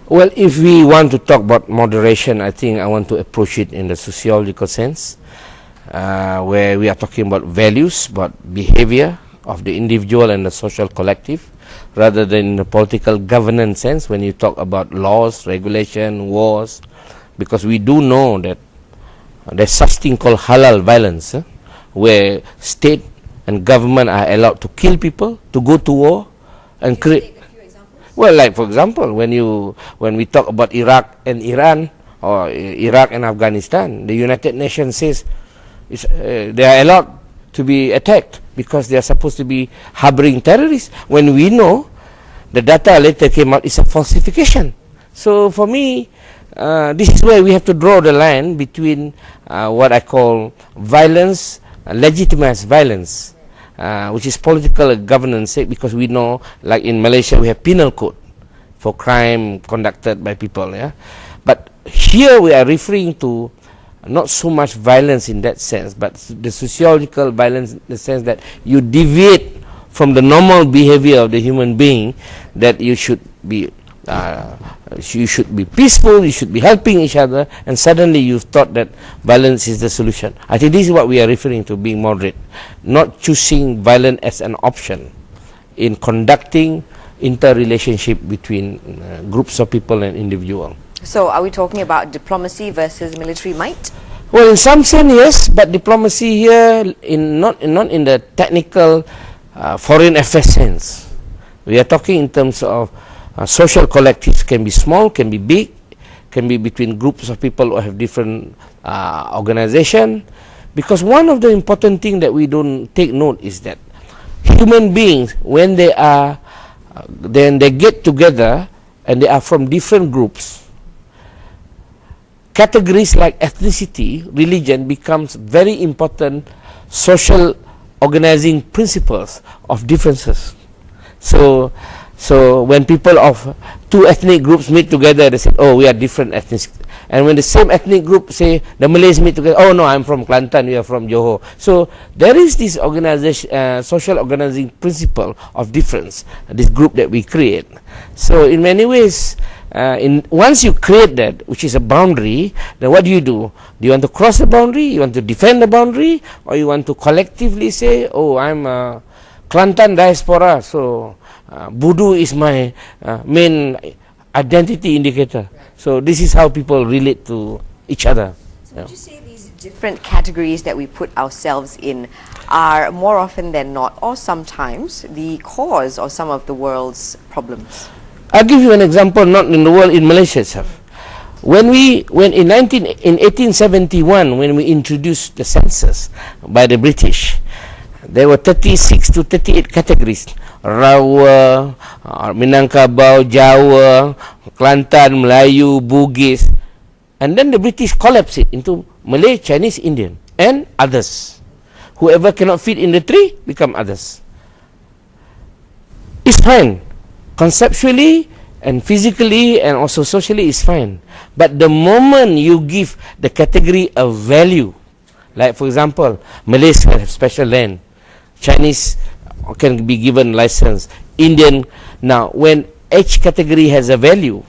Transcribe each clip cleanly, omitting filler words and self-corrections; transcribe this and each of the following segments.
Well, if we want to talk about moderation, I think I want to approach it in the sociological sense, where we are talking about values, about behavior of the individual and the social collective, rather than in the political governance sense when you talk about laws, regulation, wars, because we do know that there's such thing called halal violence, where state and government are allowed to kill people, to go to war, and create. Well, like for example, when we talk about Iraq and Iran, or Iraq and Afghanistan, the United Nations says they are allowed to be attacked because they are supposed to be harboring terrorists, when we know the data later came out is a falsification. So for me, this is where we have to draw the line between what I call violence, legitimized violence, which is political governance, because we know, like in Malaysia, we have penal code for crime conducted by people. Yeah, but here we are referring to not so much violence in that sense, but the sociological violence in the sense that you deviate from the normal behavior of the human being, that you should be peaceful, you should be helping each other, and suddenly you've thought that violence is the solution. I think this is what we are referring to being moderate, not choosing violence as an option in conducting interrelationship between groups of people and individuals. So are we talking about diplomacy versus military might? Well, in some sense, yes, but diplomacy here, not in the technical foreign affairs sense. We are talking in terms of social collectives, can be small, can be big, can be between groups of people who have different organization. Because one of the important things that we don't take note is that human beings, when they get together and they are from different groups, categories like ethnicity, religion becomes very important social organizing principles of differences. So when people of two ethnic groups meet together, they say, oh, we are different ethnic. And when the same ethnic group say, the Malays meet together, oh no, I'm from Kelantan, you are from Johor. So there is this organization, social organizing principle of difference, this group that we create. So in many ways, once you create that, which is a boundary, then what do? Do you want to cross the boundary? You want to defend the boundary? Or you want to collectively say, oh, I'm a Kelantan diaspora, so Budu is my main identity indicator. So this is how people relate to each other. So would you say these different categories that we put ourselves in are more often than not, or sometimes, the cause of some of the world's problems? I'll give you an example, not in the world, in Malaysia itself. In 1871, when we introduced the census by the British, there were 36 to 38 categories. Rawa, Minangkabau, Jawa, Kelantan, Melayu, Bugis. And then the British collapsed it into Malay, Chinese, Indian, and others. Whoever cannot fit in the three, become others. It's fine. Conceptually and physically and also socially is fine. But the moment you give the category a value, like for example, Malays have special land, Chinese can be given license, Indian. Now, when each category has a value,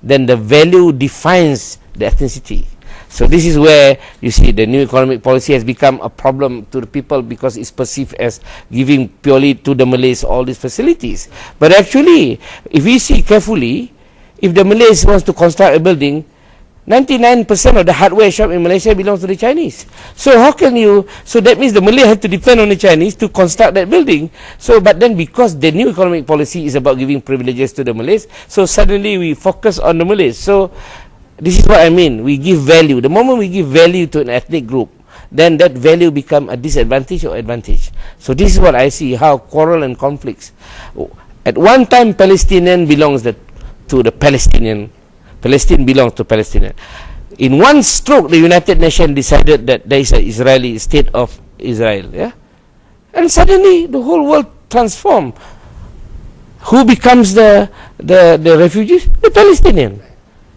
then the value defines the ethnicity. So this is where you see the new economic policy has become a problem to the people, because it's perceived as giving purely to the Malays all these facilities. But actually, if we see carefully, if the Malays wants to construct a building, 99% of the hardware shop in Malaysia belongs to the Chinese. So how can you, so that means the Malay have to depend on the Chinese to construct that building. So, but then because the new economic policy is about giving privileges to the Malays, so suddenly we focus on the Malays. So this is what I mean, we give value. The moment we give value to an ethnic group, then that value become a disadvantage or advantage. So this is what I see, how quarrel and conflicts. At one time, Palestinian belongs to the Palestinian. Palestine belongs to Palestinian. In one stroke, the United Nations decided that there is an Israeli state of Israel. Yeah, and suddenly the whole world transformed. Who becomes the refugees? The Palestinian.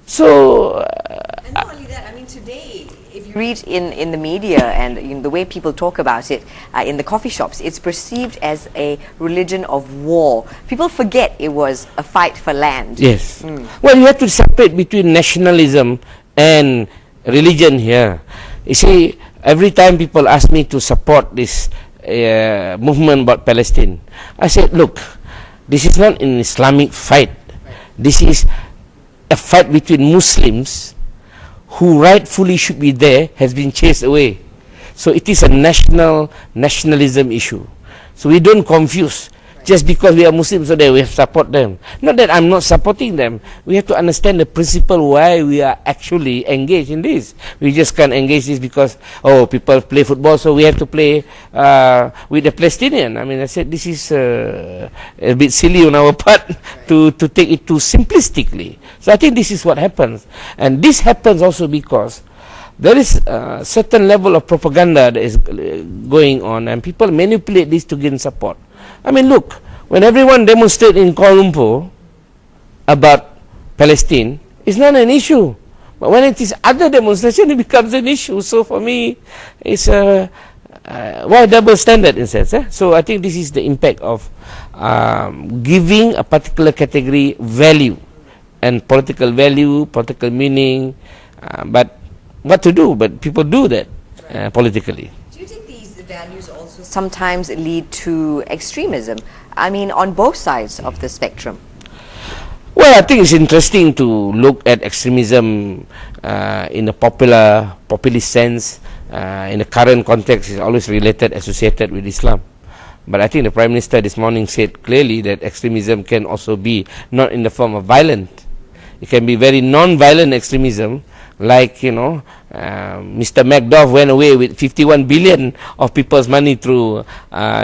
So and not only that, I mean, today, if You read in the media and in the way people talk about it in the coffee shops, it's perceived as a religion of war. People forget it was a fight for land. Yes. Well, you have to separate between nationalism and religion here. You see, every time people ask me to support this movement about Palestine, I said, look, this is not an Islamic fight. This is a fight between Muslims who rightfully should be there, has been chased away. So it is a nationalism issue. So we don't confuse. Just because we are Muslims, so that we have to support them. Not that I'm not supporting them. We have to understand the principle why we are actually engaged in this. We just can't engage this because, oh, people play football, so we have to play with the Palestinian. I mean, I said this is a bit silly on our part to take it too simplistically. So I think this is what happens. And this happens also because there is a certain level of propaganda that is going on, and people manipulate this to gain support. I mean, look, when everyone demonstrates in Kuala Lumpur about Palestine, it's not an issue. But when it is other demonstration, it becomes an issue. So for me, it's a why double standard in sense. So I think this is the impact of giving a particular category value and political value, political meaning. But what to do? But people do that politically. Do you think these values also sometimes lead to extremism? I mean, on both sides of the spectrum. Well, I think it's interesting to look at extremism in a populist sense. In the current context, it's always associated with Islam. But I think the Prime Minister this morning said clearly that extremism can also be not in the form of violent. It can be very non-violent extremism, like, you know, Mr. Macduff went away with 51 billion of people's money through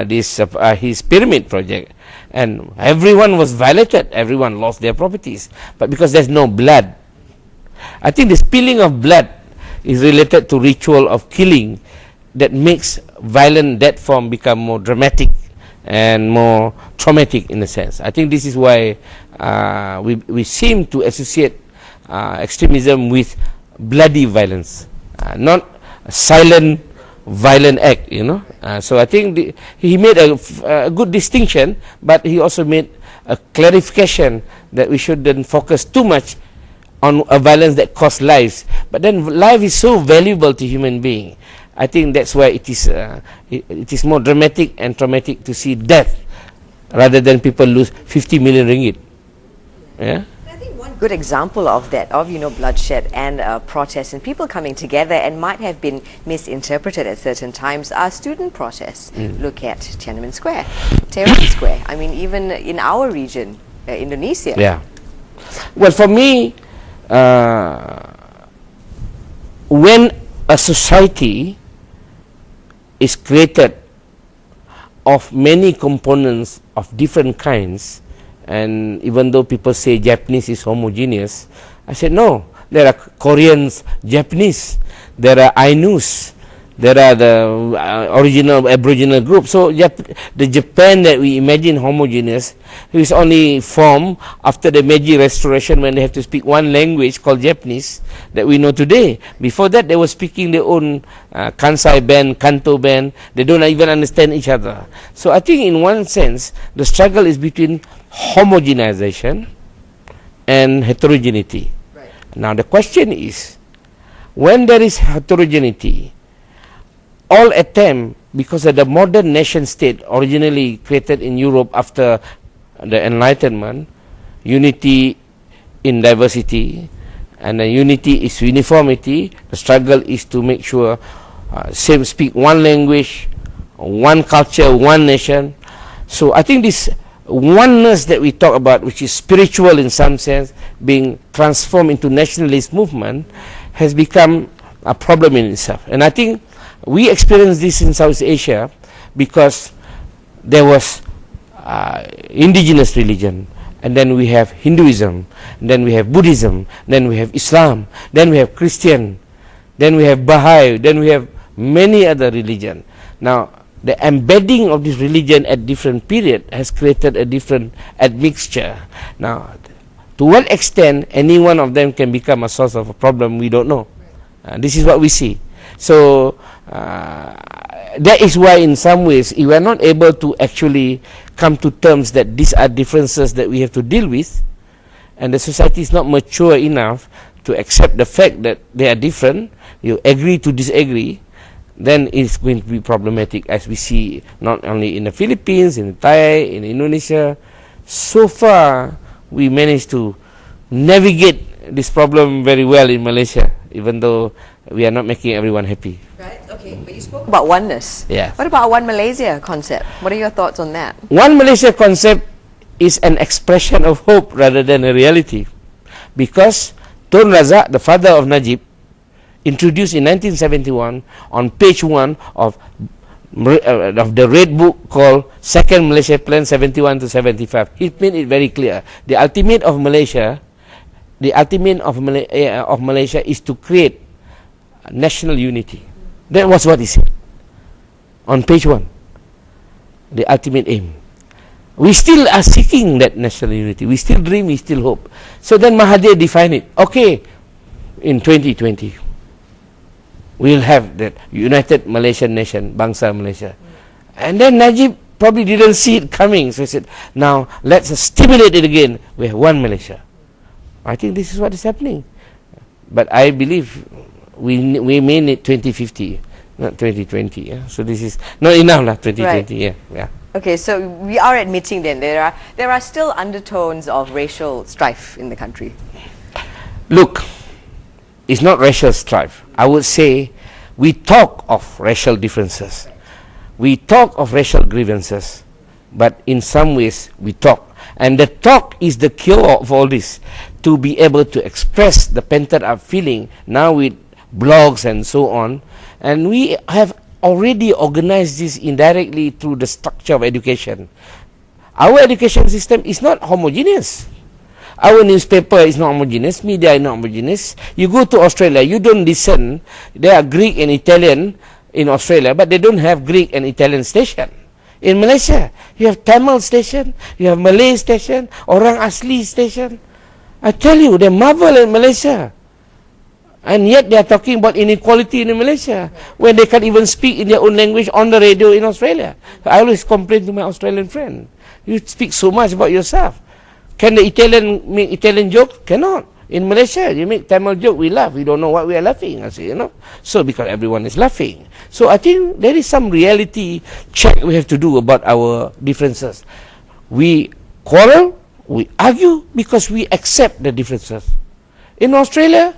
his pyramid project. And everyone was violated, everyone lost their properties. But because there's no blood, I think the spilling of blood is related to ritual of killing that makes violent death form become more dramatic and more traumatic in a sense. I think this is why we seem to associate extremism with bloody violence, not a silent violent act, you know. So I think he made a good distinction, but he also made a clarification that we shouldn't focus too much on a violence that costs lives. But then life is so valuable to human being. I think that's why it is more dramatic and traumatic to see death rather than people lose 50 million ringgit. Yeah. I think one good example of that, of bloodshed and protests and people coming together and might have been misinterpreted at certain times are student protests. Look at Tiananmen Square, Tehran Square. I mean, even in our region, Indonesia. Yeah. Well, for me, when a society is created of many components of different kinds, and even though people say Japanese is homogeneous, I said no, there are Koreans, Japanese, there are Ainus, there are the original Aboriginal group. So the Japan that we imagine homogeneous is only formed after the Meiji Restoration, when they have to speak one language called Japanese that we know today. Before that, they were speaking their own Kansai band, Kanto band. They don't even understand each other. So I think in one sense, the struggle is between homogenization and heterogeneity. Right. Now the question is, when there is heterogeneity, all attempt, because of the modern nation state originally created in Europe after the Enlightenment, unity in diversity, and the unity is uniformity. The struggle is to make sure same speak one language, one culture, one nation. So I think this oneness that we talk about, which is spiritual in some sense, being transformed into nationalist movement, has become a problem in itself. And I think we experienced this in South Asia because there was indigenous religion, and then we have Hinduism, and then we have Buddhism, then we have Islam, then we have Christian, then we have Baha'i, then we have many other religions. Now, the embedding of this religion at different period has created a different admixture. Now, to what extent any one of them can become a source of a problem, we don't know. This is what we see. So that is why in some ways we are not able to actually come to terms that these are differences that we have to deal with, and the society is not mature enough to accept the fact that they are different. You agree to disagree, then it's going to be problematic, as we see not only in the Philippines, in Thai, in Indonesia. So far we managed to navigate this problem very well in Malaysia, even though we are not making everyone happy. Right, okay, but you spoke about oneness. Yeah. What about One Malaysia concept? What are your thoughts on that? One Malaysia concept is an expression of hope rather than a reality, because Tun Razak, the father of Najib, introduced in 1971 on page 1 of the Red Book called Second Malaysia Plan 71 to 75. He made it very clear. The ultimate of Malaysia is to create national unity. That was what he said on page 1. The ultimate aim. We still are seeking that national unity. We still dream, we still hope. So then Mahathir defined it. Okay, in 2020, we'll have that united Malaysian nation, Bangsa Malaysia. And then Najib probably didn't see it coming. So he said, now let's stimulate it again. We have one Malaysia. I think this is what is happening. But I believe we may need 2050, not 2020. Yeah? So this is not enough, 2020. Right. Yeah. Okay, so we are admitting then there are still undertones of racial strife in the country. Look, it's not racial strife. I would say we talk of racial differences. We talk of racial grievances. But in some ways, we talk. And the talk is the cure of all this. To be able to express the pent-up feeling now with blogs and so on. And we have already organized this indirectly through the structure of education. Our education system is not homogeneous. Our newspaper is not homogeneous, media is not homogeneous. You go to Australia, you don't listen. There are Greek and Italian in Australia, but they don't have Greek and Italian station. In Malaysia, you have Tamil station, you have Malay station, Orang Asli station. I tell you, they marvel in Malaysia. And yet they are talking about inequality in Malaysia, when they can't even speak in their own language on the radio in Australia. I always complain to my Australian friend, you speak so much about yourself. Can the Italian make Italian joke? Cannot. In Malaysia, you make Tamil joke, we laugh. We don't know what we are laughing. I say, So because everyone is laughing. So I think there is some reality check we have to do about our differences. We quarrel, we argue because we accept the differences. In Australia,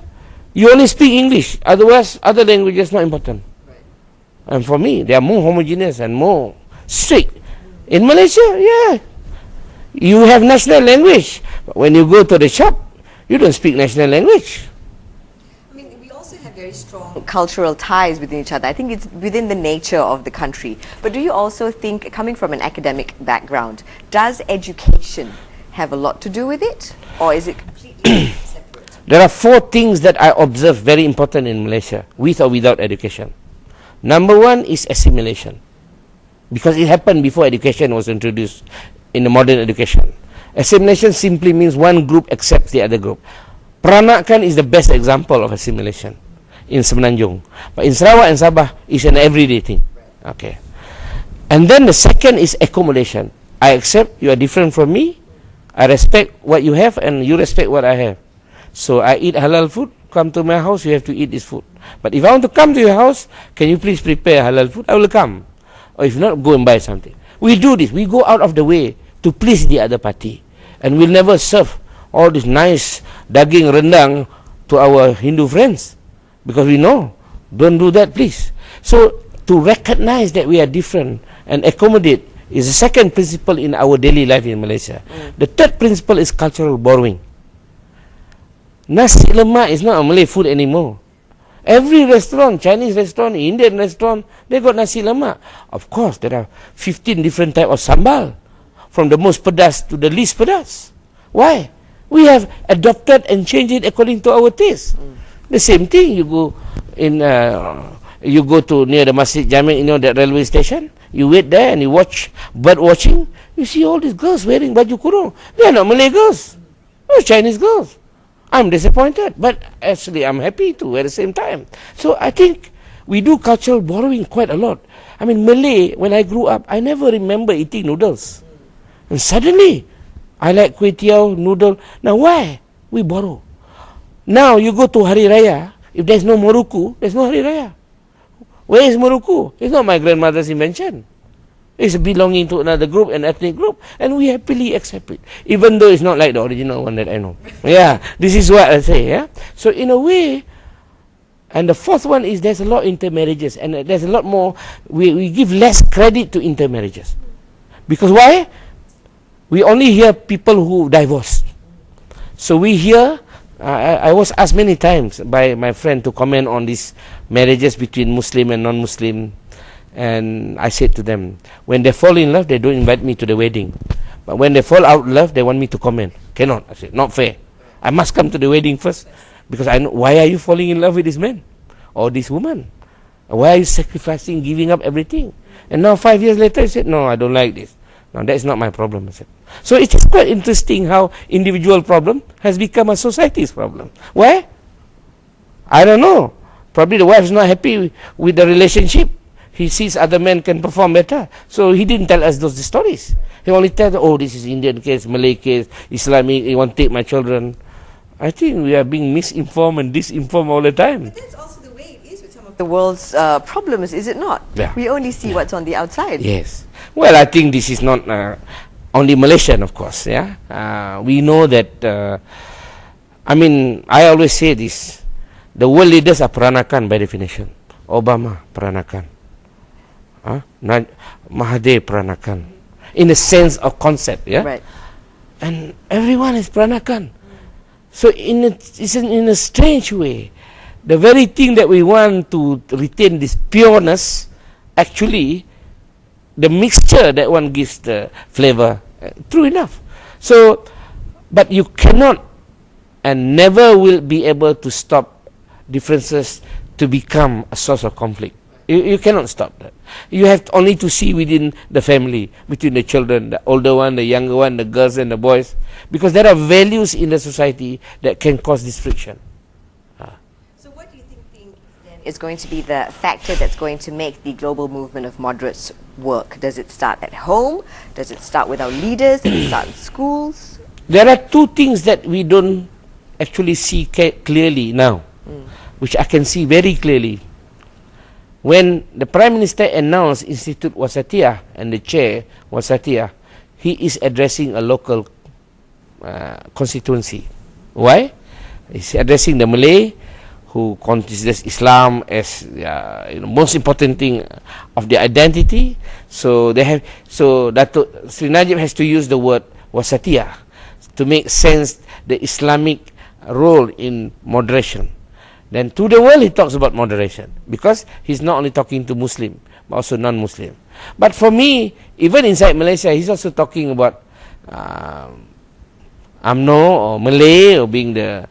you only speak English. Otherwise, other languages not important. And for me, they are more homogeneous and more strict. In Malaysia, yeah, you have national language, but when you go to the shop, you don't speak national language. I mean, we also have very strong cultural ties within each other. I think it's within the nature of the country. But do you also think, coming from an academic background, does education have a lot to do with it? Or is it completely separate? There are 4 things that I observe very important in Malaysia, with or without education. Number 1 is assimilation. Because it happened before education was introduced in the modern education. Assimilation simply means one group accepts the other group. Peranakan is the best example of assimilation in Semenanjung. But in Sarawak and Sabah, it's an everyday thing. Okay. And then the second is accommodation. I accept you are different from me. I respect what you have and you respect what I have. So I eat halal food, come to my house, you have to eat this food. But if I want to come to your house, can you please prepare halal food? I will come. Or if not, go and buy something. We do this. We go out of the way to please the other party. And we'll never serve all this nice daging rendang to our Hindu friends. Because we know, don't do that, please. So, to recognize that we are different and accommodate is the second principle in our daily life in Malaysia. The third principle is cultural borrowing. Nasi lemak is not a Malay food anymore. Every restaurant, Chinese restaurant, Indian restaurant, they got nasi lemak. Of course, there are 15 different types of sambal, from the most pedas to the least pedas. Why? We have adopted and changed it according to our taste. The same thing, you go to near the Masjid Jami, that railway station, you wait there and you watch bird watching, you see all these girls wearing baju kurung. They are not Malay girls, they're Chinese girls. I'm disappointed, but actually I'm happy too at the same time. So I think we do cultural borrowing quite a lot. I mean, Malay, when I grew up, I never remember eating noodles. And suddenly, I like kway teow, noodle. Now why? We borrow. Now you go to Hari Raya, if there's no Moruku, there's no Hari Raya. Where is Moruku? It's not my grandmother's invention. It's belonging to another group, an ethnic group, and we happily accept it, even though it's not like the original one that I know. Yeah, this is what I say. Yeah. So in a way, and the fourth one is there's a lot of intermarriages, and there's a lot more. We give less credit to intermarriages, because why? We only hear people who divorce. So we hear. I was asked many times by my friend to comment on these marriages between Muslim and non-Muslim. And I said to them, when they fall in love, they don't invite me to the wedding. But when they fall out of love, they want me to comment. Cannot. I said, not fair. I must come to the wedding first. Because I know, why are you falling in love with this man? Or this woman? Why are you sacrificing, giving up everything? And now 5 years later, I said, no, I don't like this. No, that's not my problem. I said. So it is quite interesting how individual problem has become a society's problem. Why? I don't know. Probably the wife is not happy with the relationship. He sees other men can perform better. So he didn't tell us those stories. He only tells, oh, this is Indian case, Malay case, Islamic, he want to take my children. I think we are being misinformed and disinformed all the time. But that's also the way it is with some of the world's problems, is it not? Yeah. We only see what's on the outside. Yes. Well, I think this is not only Malaysian, of course. Yeah. We know that, I mean, I always say this. The world leaders are peranakan by definition. Obama, peranakan. Mahathir peranakan, in the sense of concept, yeah. Right. And everyone is peranakan. So in a strange way, the very thing that we want to retain this pureness, actually, the mixture that one gives the flavor. True enough. So, but you cannot and never will be able to stop differences to become a source of conflict. You cannot stop that. You have only to see within the family, between the children, the older one, the younger one, the girls and the boys, because there are values in the society that can cause this friction. So what do you think is going to be the factor that's going to make the global movement of moderates work? Does it start at home? Does it start with our leaders? Does it start in schools? There are two things that we don't actually see clearly now, which I can see very clearly. When the Prime Minister announced Institute Wasatiyah and the chair Wasatiyah, he is addressing a local constituency. Why? He's addressing the Malay, who considers Islam as most important thing of their identity. So they have. So Datuk Sri Najib has to use the word Wasatiyah to make sense the Islamic role in moderation. Then to the world he talks about moderation, because he's not only talking to Muslim but also non-Muslim. But for me, even inside Malaysia, he's also talking about UMNO or Malay, or being the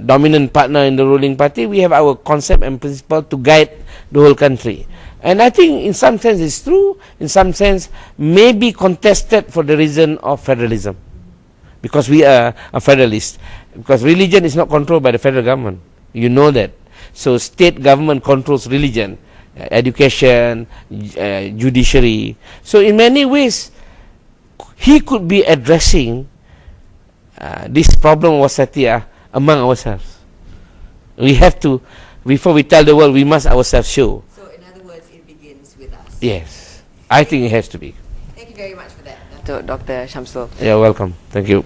dominant partner in the ruling party. We have our concept and principle to guide the whole country. And I think in some sense it's true, in some sense may be contested for the reason of federalism. Because we are a federalist. Because religion is not controlled by the federal government. You know that. So state government controls religion, education, judiciary. So in many ways, he could be addressing this problem of Wasatiyah among ourselves. We have to, before we tell the world, we must ourselves show. So in other words, it begins with us. Yes. I think it has to be. Thank you very much for that, Dr. Shamsul. You're welcome. Thank you.